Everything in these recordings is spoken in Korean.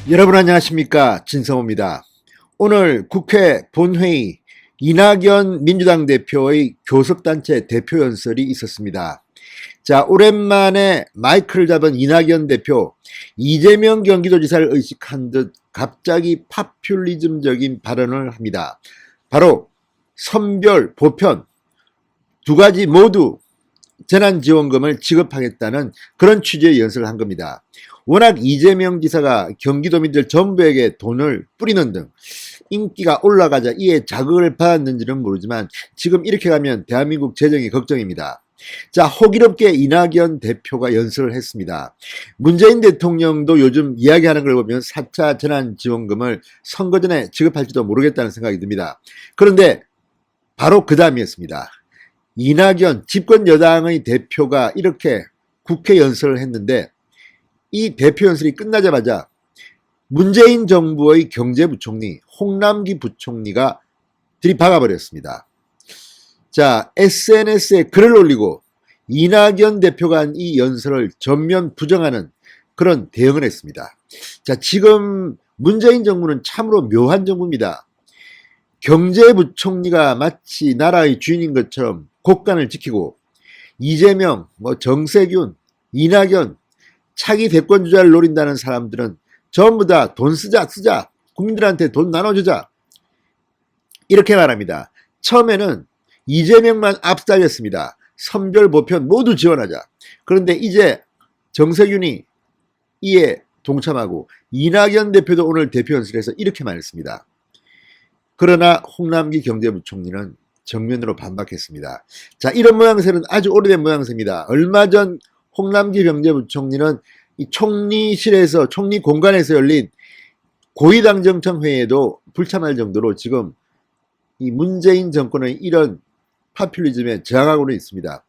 여러분 안녕하십니까, 진성호입니다. 오늘 국회 본회의 이낙연 민주당 대표의 교섭단체 대표 연설이 있었습니다. 자, 오랜만에 마이크를 잡은 이낙연 대표, 이재명 경기도지사를 의식한 듯 갑자기 파퓰리즘적인 발언을 합니다. 바로 선별, 보편 두 가지 모두 재난지원금을 지급하겠다는 그런 취지의 연설을 한 겁니다. 워낙 이재명 지사가 경기도민들 전부에게 돈을 뿌리는 등 인기가 올라가자 이에 자극을 받았는지는 모르지만 지금 이렇게 가면 대한민국 재정이 걱정입니다. 자, 호기롭게 이낙연 대표가 연설을 했습니다. 문재인 대통령도 요즘 이야기하는 걸 보면 4차 재난지원금을 선거 전에 지급할지도 모르겠다는 생각이 듭니다. 그런데 바로 그 다음이었습니다. 이낙연 집권 여당의 대표가 이렇게 국회 연설을 했는데 이 대표 연설이 끝나자마자 문재인 정부의 경제부총리 홍남기 부총리가 들이박아버렸습니다. 자, SNS에 글을 올리고 이낙연 대표가 한 이 연설을 전면 부정하는 그런 대응을 했습니다. 자, 지금 문재인 정부는 참으로 묘한 정부입니다. 경제부총리가 마치 나라의 주인인 것처럼 국간을 지키고 이재명, 정세균, 이낙연 차기 대권 주자를 노린다는 사람들은 전부 다 돈 쓰자, 국민들한테 돈 나눠주자 이렇게 말합니다. 처음에는 이재명만 앞살렸습니다. 선별 보편 모두 지원하자. 그런데 이제 정세균이 이에 동참하고 이낙연 대표도 오늘 대표 연설에서 이렇게 말했습니다. 그러나 홍남기 경제부총리는 정면으로 반박했습니다. 자, 이런 모양새는 아주 오래된 모양새입니다. 얼마 전 홍남기 경제부총리는 이 총리실에서, 총리 공간에서 열린 고위당정청 회의에도 불참할 정도로 지금 이 문재인 정권의 이런 파퓰리즘에 저항하고는 있습니다.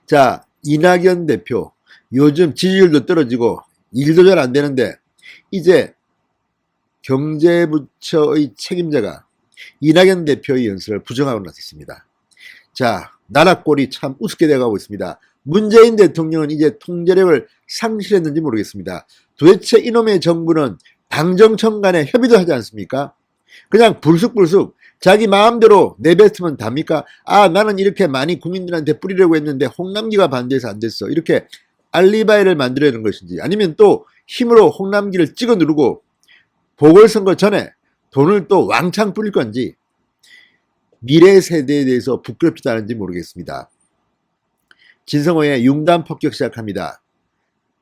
자, 이낙연 대표, 요즘 지지율도 떨어지고 일도 잘 안 되는데 이제 경제부처의 책임자가 이낙연 대표의 연설을 부정하고 나섰습니다. 자, 나라 꼴이 참 우습게 돼가고 있습니다. 문재인 대통령은 이제 통제력을 상실했는지 모르겠습니다. 도대체 이놈의 정부는 당정청 간에 협의도 하지 않습니까? 그냥 불쑥불쑥 자기 마음대로 내뱉으면 답니까? 아, 나는 이렇게 많이 국민들한테 뿌리려고 했는데 홍남기가 반대해서 안 됐어. 이렇게 알리바이를 만들려는 것인지, 아니면 또 힘으로 홍남기를 찍어 누르고 보궐선거 전에 돈을 또 왕창 뿌릴 건지, 미래 세대에 대해서 부끄럽지도 않은지 모르겠습니다. 진성호의 융단 폭격 시작합니다.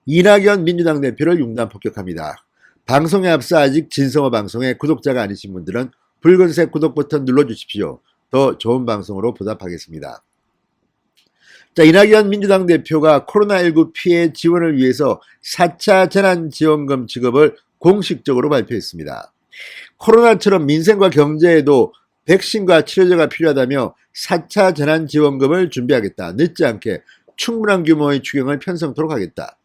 이낙연 민주당 대표를 융단 폭격합니다. 방송에 앞서 아직 진성호 방송의 구독자가 아니신 분들은 붉은색 구독 버튼 눌러주십시오. 더 좋은 방송으로 보답하겠습니다. 자, 이낙연 민주당 대표가 코로나19 피해 지원을 위해서 4차 재난지원금 지급을 공식적으로 발표했습니다. 코로나처럼 민생과 경제에도 백신과 치료제가 필요하다며 4차 재난지원금을 준비하겠다. 늦지 않게 충분한 규모의 추경을 편성토록 하겠다.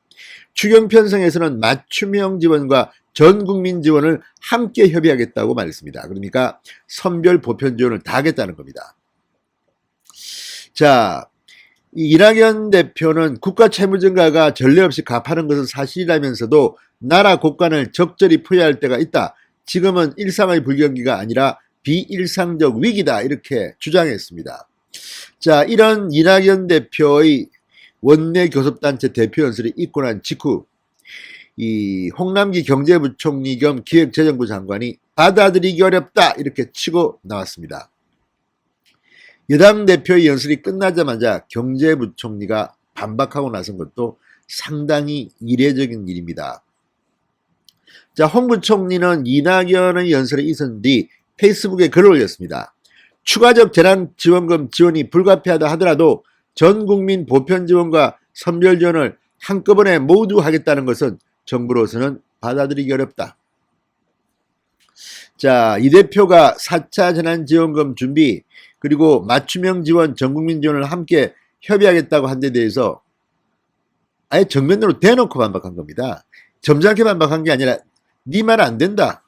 추경 편성에서는 맞춤형 지원과 전국민 지원을 함께 협의하겠다고 말했습니다. 그러니까 선별 보편 지원을 다 하겠다는 겁니다. 자, 이낙연 대표는 국가 채무 증가가 전례 없이 갚하는 것은 사실이라면서도 나라 국간을 적절히 포위할 때가 있다. 지금은 일상의 불경기가 아니라 비일상적 위기다. 이렇게 주장했습니다. 자, 이런 이낙연 대표의 원내 교섭단체 대표 연설이 있고 난 직후 이 홍남기 경제부총리 겸 기획재정부 장관이 받아들이기 어렵다. 이렇게 치고 나왔습니다. 여당 대표의 연설이 끝나자마자 경제부총리가 반박하고 나선 것도 상당히 이례적인 일입니다. 자, 홍 부총리는 이낙연의 연설이 있은 뒤 페이스북에 글을 올렸습니다. 추가적 재난지원금 지원이 불가피하다 하더라도 전국민 보편지원과 선별지원을 한꺼번에 모두 하겠다는 것은 정부로서는 받아들이기 어렵다. 자, 이 대표가 4차 재난지원금 준비 그리고 맞춤형 지원, 전국민 지원을 함께 협의하겠다고 한 데 대해서 아예 정면으로 대놓고 반박한 겁니다. 점잖게 반박한 게 아니라 네 말 안 된다.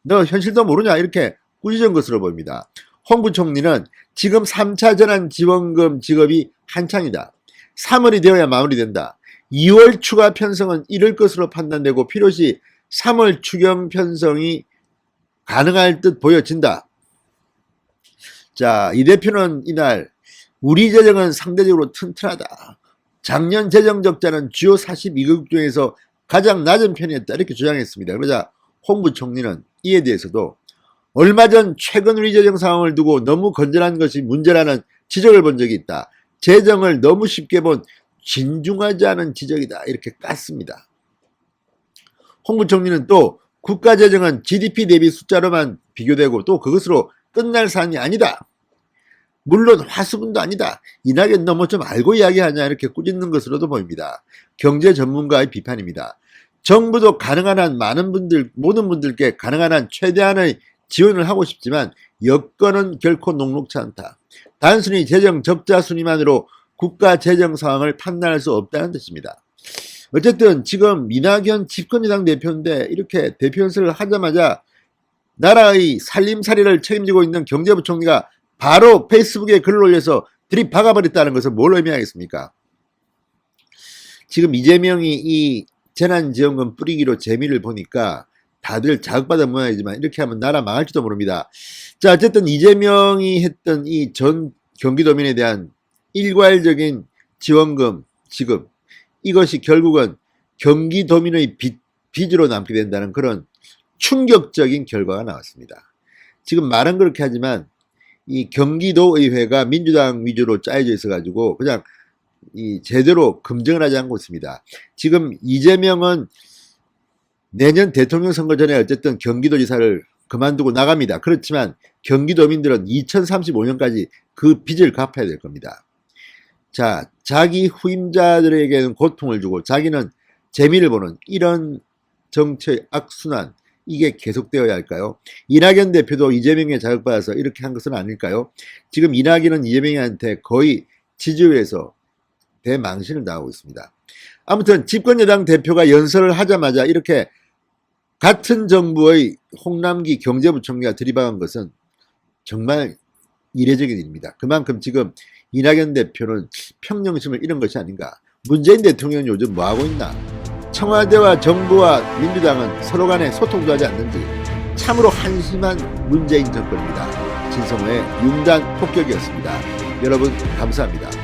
너 현실도 모르냐 이렇게 꾸짖은 것으로 보입니다. 홍 부총리는 지금 3차 재난지원금 지급이 한창이다. 3월이 되어야 마무리된다. 2월 추가 편성은 이를 것으로 판단되고 필요시 3월 추경 편성이 가능할 듯 보여진다. 자, 이 대표는 이날 우리 재정은 상대적으로 튼튼하다. 작년 재정 적자는 주요 42개국 중에서 가장 낮은 편이었다. 이렇게 주장했습니다. 그러자 홍 부총리는 이에 대해서도 얼마 전 최근 우리 재정 상황을 두고 너무 건전한 것이 문제라는 지적을 본 적이 있다. 재정을 너무 쉽게 본 진중하지 않은 지적이다. 이렇게 깠습니다. 홍 부총리는 또 국가재정은 GDP 대비 숫자로만 비교되고 또 그것으로 끝날 사안이 아니다. 물론 화수분도 아니다. 이낙연 너 뭐 좀 알고 이야기하냐 이렇게 꾸짖는 것으로도 보입니다. 경제 전문가의 비판입니다. 정부도 가능한 한 모든 분들께 가능한 한 최대한의 지원을 하고 싶지만 여건은 결코 녹록지 않다. 단순히 재정 적자 순위만으로 국가 재정 상황을 판단할 수 없다는 뜻입니다. 어쨌든 지금 이낙연 집권여당 대표인데 이렇게 대표 연설을 하자마자 나라의 살림살이를 책임지고 있는 경제부총리가 바로 페이스북에 글을 올려서 들이박아버렸다는 것은 뭘 의미하겠습니까? 지금 이재명이 이 재난지원금 뿌리기로 재미를 보니까 다들 자극받은 모양이지만 이렇게 하면 나라 망할지도 모릅니다. 자, 어쨌든 이재명이 했던 이 전 경기도민에 대한 일괄적인 지원금 지급, 이것이 결국은 경기도민의 빚으로 남게 된다는 그런 충격적인 결과가 나왔습니다. 지금 말은 그렇게 하지만 이 경기도의회가 민주당 위주로 짜여져 있어가지고 그냥 이 제대로 검증을 하지 않고 있습니다. 지금 이재명은 내년 대통령 선거 전에 어쨌든 경기도지사를 그만두고 나갑니다. 그렇지만 경기도민들은 2035년까지 그 빚을 갚아야 될 겁니다. 자, 자기 후임자들에게는 고통을 주고 자기는 재미를 보는 이런 정치의 악순환, 이게 계속되어야 할까요? 이낙연 대표도 이재명에 자극받아서 이렇게 한 것은 아닐까요? 지금 이낙연은 이재명한테 거의 지지율에서 대망신을 당하고 있습니다. 아무튼 집권여당 대표가 연설을 하자마자 이렇게 같은 정부의 홍남기 경제부총리가 들이박은 것은 정말 이례적인 일입니다. 그만큼 지금 이낙연 대표는 평정심을 잃은 것이 아닌가. 문재인 대통령은 요즘 뭐하고 있나? 청와대와 정부와 민주당은 서로 간에 소통도 하지 않는지 참으로 한심한 문재인 정권입니다. 진성호의 융단 폭격이었습니다. 여러분 감사합니다.